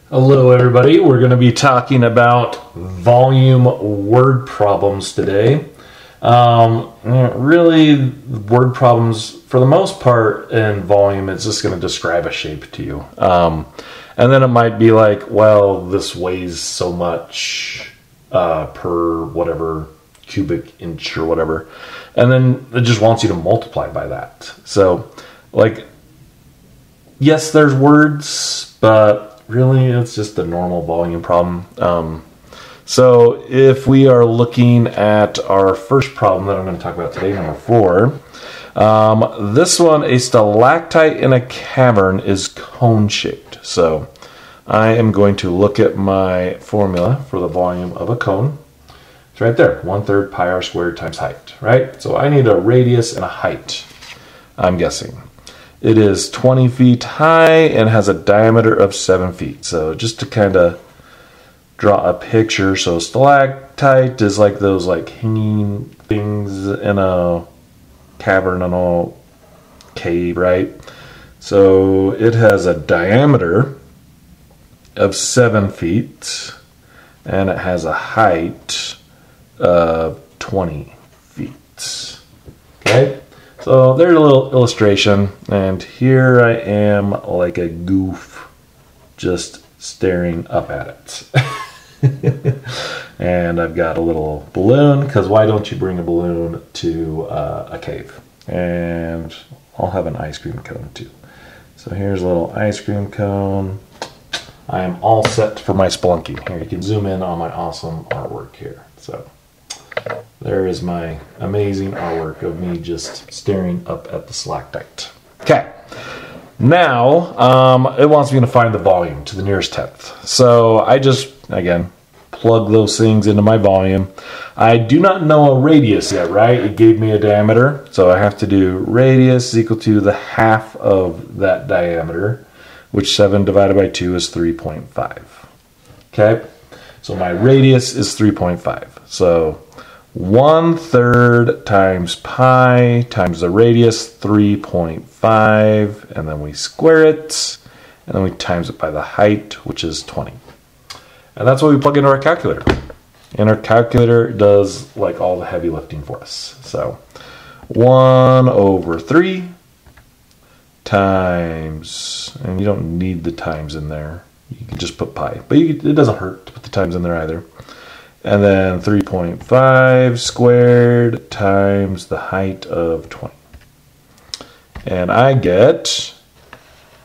Hello everybody, we're going to be talking about volume word problems today. Really, word problems, for the most part in volume, it's just going to describe a shape to you. And then it might be like, well, this weighs so much per whatever cubic inch or whatever. And then it just wants you to multiply by that. So, like, yes, there's words, but really, it's just a normal volume problem. So if we are looking at our first problem that I'm going to talk about today, number 4, this one, a stalactite in a cavern is cone-shaped. So I am going to look at my formula for the volume of a cone. It's right there, 1/3 pi r squared times height, right? So I need a radius and a height, I'm guessing. It is 20 feet high and has a diameter of 7 feet. So just to kind of draw a picture, so stalactite is like those like hanging things in a cavern and a cave, right? So it has a diameter of 7 feet and it has a height of 20 feet. Okay? So there's a little illustration, and here I am like a goof just staring up at it. And I've got a little balloon, because why don't you bring a balloon to a cave? And I'll have an ice cream cone too. So here's a little ice cream cone. I am all set for my spelunking. Here, you can zoom in on my awesome artwork here. So there is my amazing artwork of me just staring up at the stalactite. Okay, now it wants me to find the volume to the nearest tenth. So I just, again, plug those things into my volume. I do not know a radius yet, right? It gave me a diameter, so I have to do radius is equal to the half of that diameter, which 7 divided by 2 is 3.5. Okay, so my radius is 3.5. So 1/3 times pi times the radius, 3.5, and then we square it, and then we times it by the height, which is 20. And that's what we plug into our calculator. And our calculator does like all the heavy lifting for us. So 1/3 times, and you don't need the times in there. You can just put pi, but it doesn't hurt to put the times in there either. And then 3.5 squared times the height of 20. And I get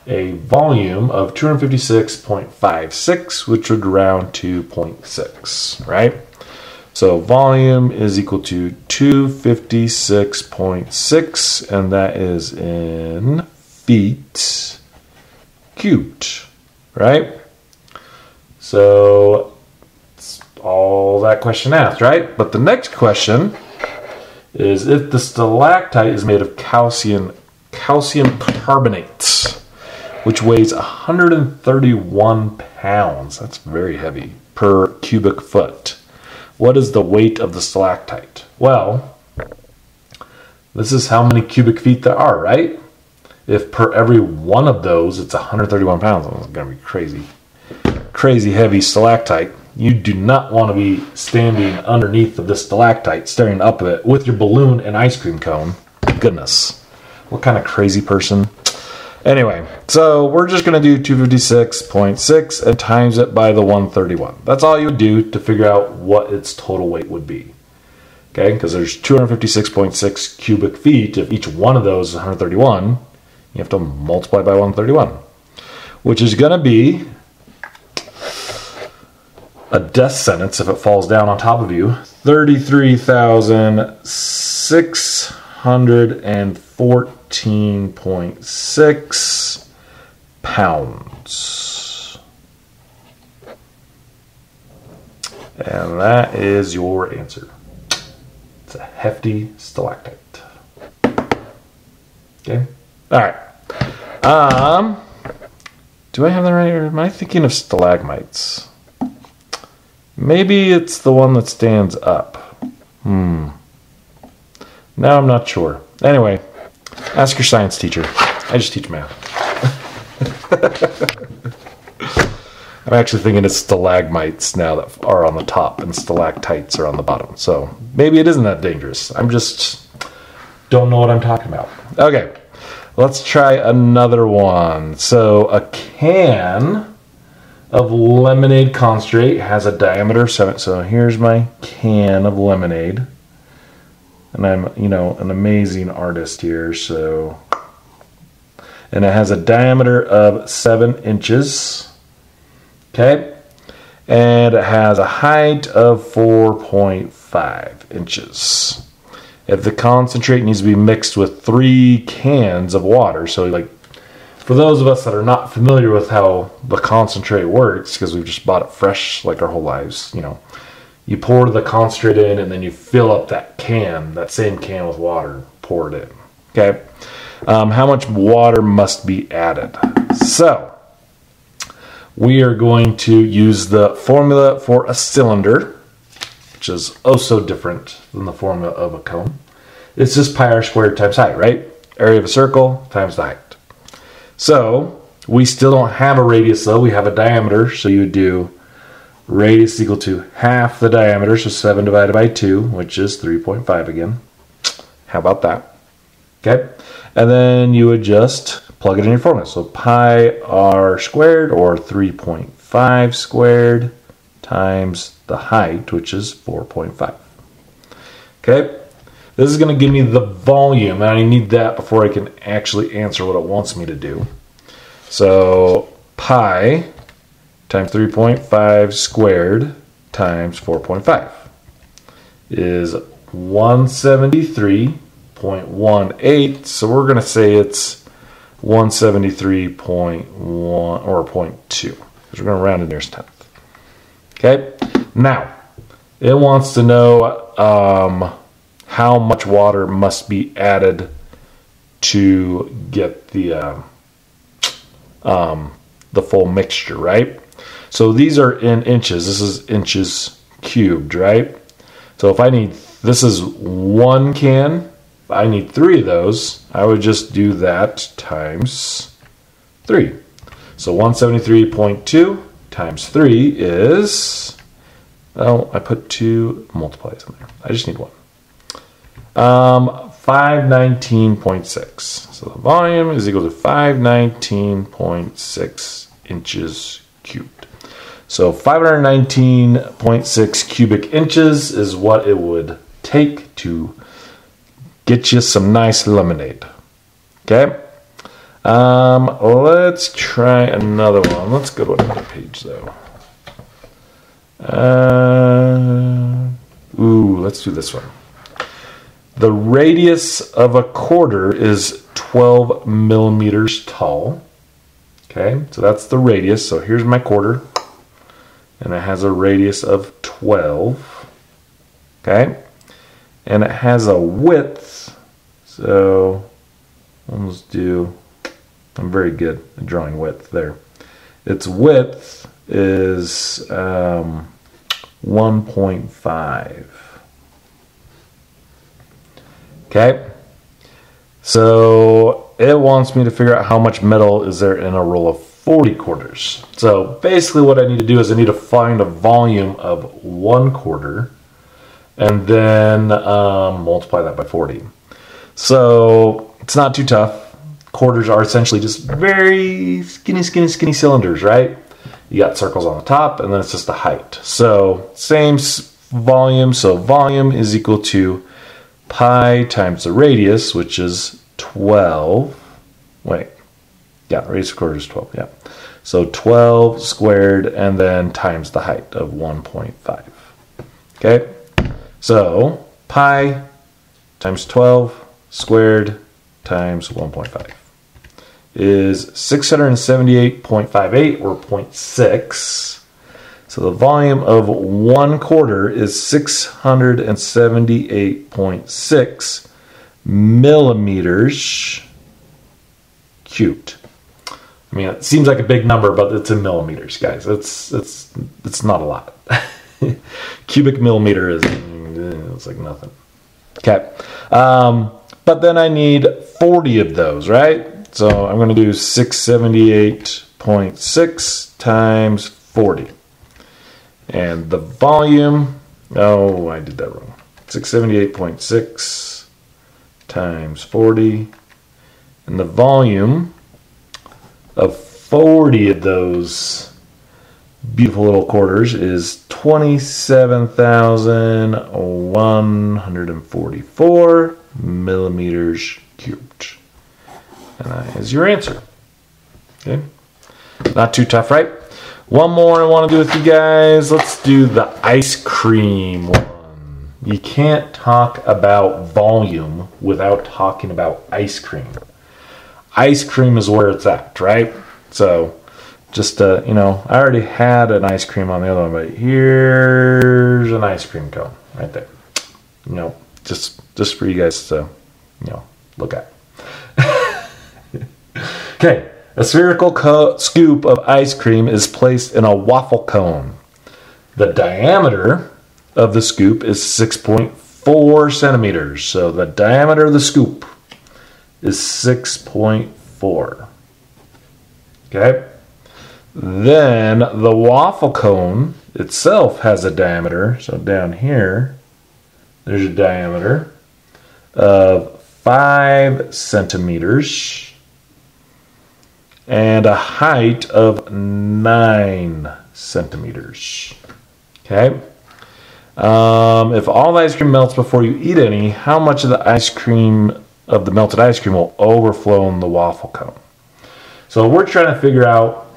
a volume of 256.56, which would round to 0.6, right? So volume is equal to 256.6, and that is in feet cubed, right? So all that question asked, right? But the next question is if the stalactite is made of calcium carbonate, which weighs 131 pounds, that's very heavy, per cubic foot. What is the weight of the stalactite? Well, this is how many cubic feet there are, right? If per every one of those it's 131 pounds, it's going to be crazy heavy stalactite. You do not want to be standing underneath of this stalactite, staring up at it with your balloon and ice cream cone. Goodness. What kind of crazy person? Anyway, so we're just going to do 256.6 and times it by the 131. That's all you would do to figure out what its total weight would be. Okay, because there's 256.6 cubic feet. If each one of those is 131, you have to multiply by 131, which is going to be a death sentence if it falls down on top of you. 33,614.6 pounds. And that is your answer. It's a hefty stalactite. Okay? Alright. Do I have that right, or am I thinking of stalagmites? Maybe it's the one that stands up. Now I'm not sure. Anyway, ask your science teacher. I just teach math. I'm actually thinking it's stalagmites now that are on the top and stalactites are on the bottom. So maybe it isn't that dangerous. I'm just don't know what I'm talking about. Okay, let's try another one. So a can of lemonade concentrate has a diameter of 7. So here's my can of lemonade. And I'm, an amazing artist here. So, and it has a diameter of 7 inches. Okay, and it has a height of 4.5 inches. If the concentrate needs to be mixed with 3 cans of water, so like for those of us that are not familiar with how the concentrate works, because we've just bought it fresh like our whole lives, you pour the concentrate in and then you fill up that same can with water, pour it in. Okay, how much water must be added? So we are going to use the formula for a cylinder, which is oh so different than the formula of a cone. It's just pi r squared times height, right? Area of a circle times the height. So we still don't have a radius though, we have a diameter, so you would do radius equal to half the diameter, so 7 divided by 2, which is 3.5 again. How about that? Okay, and then you would just plug it in your formula. So pi r squared, or 3.5 squared, times the height, which is 4.5. Okay, this is going to give me the volume, and I need that before I can actually answer what it wants me to do. So pi times 3.5 squared times 4.5 is 173.18. So we're going to say it's 173.1 or 0.2, because we're going to round it nearest 10th. Okay, now it wants to know how much water must be added to get the full mixture, right? So these are in inches. This is inches cubed, right? So if this is 1 can, if I need 3 of those, I would just do that times 3. So 173.2 times 3 is, I put 2 multiplies in there. I just need 1. 519.6. So the volume is equal to 519.6 inches cubed. So 519.6 cubic inches is what it would take to get you some nice lemonade. Okay? Let's try another one. Let's go to another page though. Let's do this one. The radius of a quarter is 12 millimeters tall. Okay, so that's the radius. So here's my quarter, and it has a radius of 12. Okay, and it has a width. So let's do, I'm very good at drawing width there. Its width is 1.5. Okay, so it wants me to figure out how much metal is there in a roll of 40 quarters. So basically what I need to do is I need to find a volume of 1 quarter and then multiply that by 40. So it's not too tough. Quarters are essentially just very skinny cylinders, right? You got circles on the top and then it's just the height. So same volume, so volume is equal to pi times the radius, which is 12. Radius of quarter is 12, yeah. So 12 squared and then times the height of 1.5. Okay, so pi times 12 squared times 1.5 is 678.58 or 0.6. So the volume of 1 quarter is 678.6 millimeters cubed. I mean, it seems like a big number, but it's in millimeters, guys. It's not a lot. Cubic millimeter is it's like nothing. Okay, but then I need 40 of those, right? So I'm going to do 678.6 times 40. And the volume, oh, I did that wrong. 678.6 times 40. And the volume of 40 of those beautiful little quarters is 27,144 millimeters cubed. And that is your answer. Okay. Not too tough, right? One more I want to do with you guys. Let's do the ice cream one. You can't talk about volume without talking about ice cream. Ice cream is where it's at, right? So, just, you know, I already had an ice cream on the other one, but here's an ice cream cone right there. You know, just for you guys to, you know, look at. Okay, a spherical scoop of ice cream is placed in a waffle cone. The diameter of the scoop is 6.4 centimeters. So the diameter of the scoop is 6.4. Okay. Then the waffle cone itself has a diameter. So down here, there's a diameter of 5 centimeters and a height of 9 centimeters. Okay. If all the ice cream melts before you eat any, how much of the melted ice cream will overflow in the waffle cone? So we're trying to figure out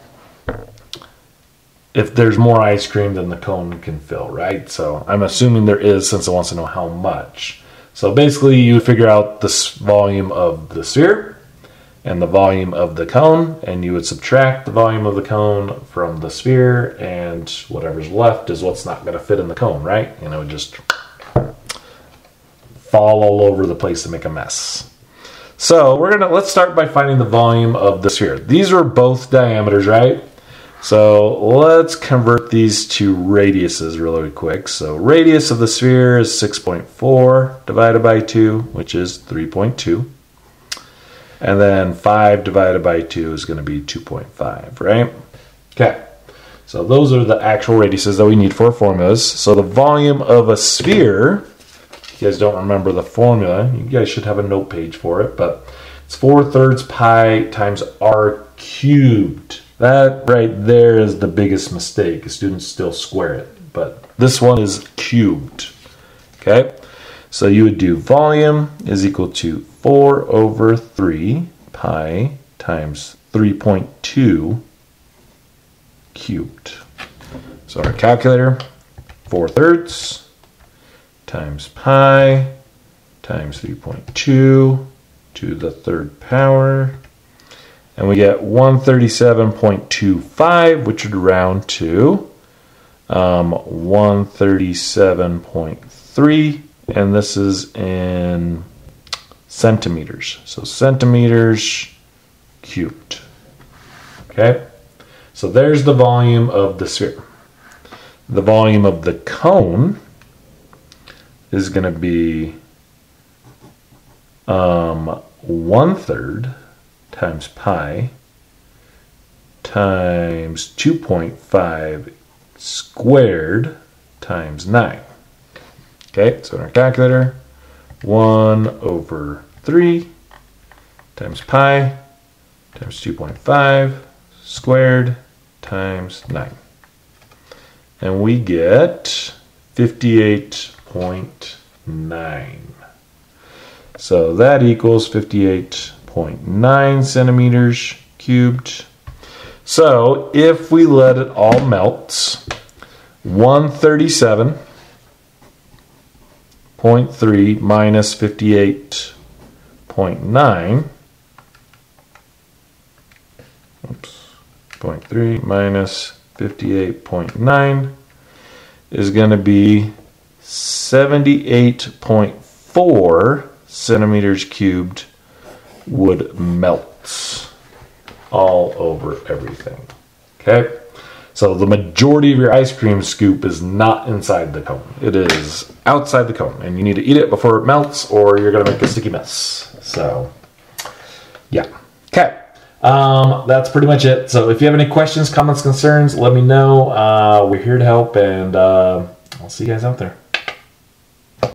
if there's more ice cream than the cone can fill, right? So I'm assuming there is, since it wants to know how much. So basically you figure out the volume of the sphere and the volume of the cone, and you would subtract the volume of the cone from the sphere, and whatever's left is what's not going to fit in the cone, right? You know, just fall all over the place to make a mess. So let's start by finding the volume of the sphere. These are both diameters, right? So let's convert these to radiuses really quick. So radius of the sphere is 6.4 divided by 2, which is 3.2. And then 5 divided by 2 is going to be 2.5, right? Okay. So those are the actual radiuses that we need for formulas. So the volume of a sphere, if you guys don't remember the formula, you guys should have a note page for it, but it's 4/3 pi times r cubed. That right there is the biggest mistake. Students still square it, but this one is cubed. Okay? So you would do volume is equal to 4/3 pi times 3.2 cubed. So our calculator, 4/3 times pi times 3.2 to the third power. And we get 137.25, which would round to 137.3. And this is in centimeters. So centimeters cubed. Okay? So there's the volume of the sphere. The volume of the cone is going to be 1/3 times pi times 2.5 squared times 9. Okay, so in our calculator, 1/3 times pi times 2.5 squared times 9. And we get 58.9. So that equals 58.9 centimeters cubed. So if we let it all melt, 137.3 minus 58.9. 0.3 minus 58.9 is going to be 78.4 centimeters cubed would melt all over everything. Okay? So the majority of your ice cream scoop is not inside the cone. It is outside the cone. And you need to eat it before it melts or you're going to make a sticky mess. So, yeah. Okay. That's pretty much it. So if you have any questions, comments, concerns, let me know. We're here to help, and I'll see you guys out there.